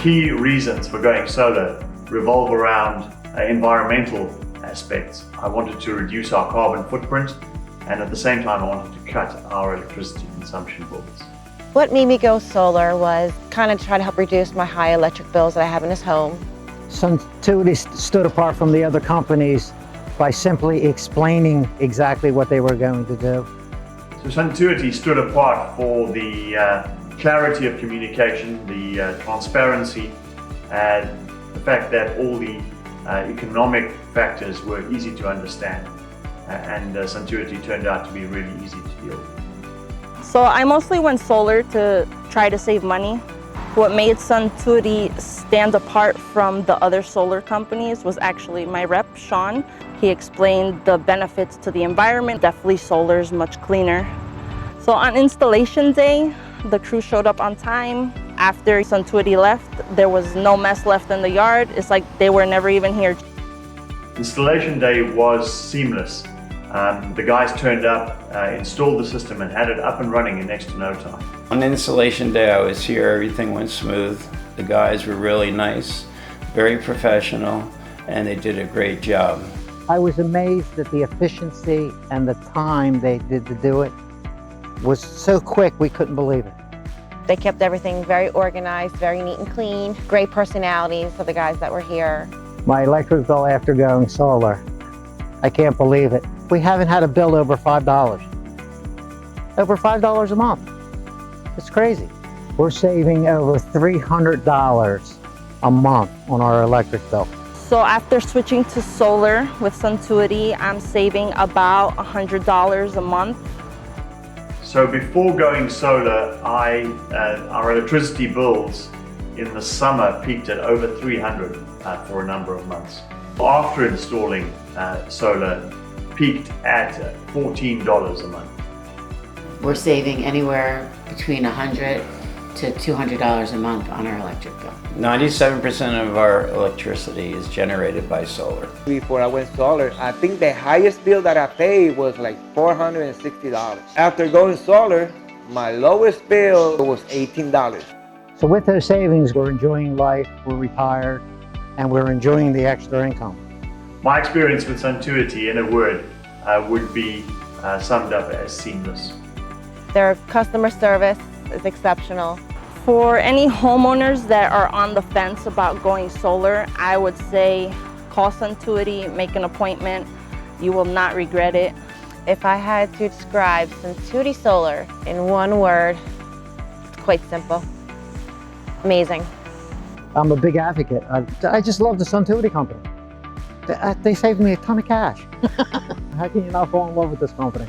key reasons for going solar revolve around environmental aspects. I wanted to reduce our carbon footprint, and at the same time I wanted to cut our electricity consumption bills. What made me go solar was kind of try to help reduce my high electric bills that I have in this home. Suntuity stood apart from the other companies by simply explaining exactly what they were going to do. So Suntuity stood apart for the clarity of communication, the transparency, and the fact that all the economic factors were easy to understand. And Suntuity turned out to be really easy to deal with. So I mostly went solar to try to save money. What made Suntuity stand apart from the other solar companies was actually my rep, Sean. He explained the benefits to the environment. Definitely solar is much cleaner. So on installation day, the crew showed up on time. After Suntuity left, there was no mess left in the yard. It's like they were never even here. Installation day was seamless. The guys turned up, installed the system, and had it up and running in next to no time. On installation day I was here, everything went smooth. The guys were really nice, very professional, and they did a great job. I was amazed at the efficiency and the time they did to do it was so quick we couldn't believe it. They kept everything very organized, very neat and clean. Great personalities of the guys that were here. My electric bill after going solar, I can't believe it. We haven't had a bill over $5. Over $5 a month. It's crazy. We're saving over $300 a month on our electric bill. So after switching to solar with Suntuity, I'm saving about $100 a month. So before going solar, our electricity bills in the summer peaked at over $300 for a number of months. After installing solar, peaked at $14 a month. We're saving anywhere between $100 to $200 a month on our electric bill. 97% of our electricity is generated by solar. Before I went solar, I think the highest bill that I paid was like $460. After going solar, my lowest bill was $18. So with those savings, we're enjoying life, we're retired, and we're enjoying the extra income. My experience with Suntuity, in a word, would be summed up as seamless. Their customer service is exceptional. For any homeowners that are on the fence about going solar, I would say call Suntuity, make an appointment. You will not regret it. If I had to describe Suntuity Solar in one word, it's quite simple. Amazing. I'm a big advocate. I just love the Suntuity company. They saved me a ton of cash. How can you not fall in love with this company?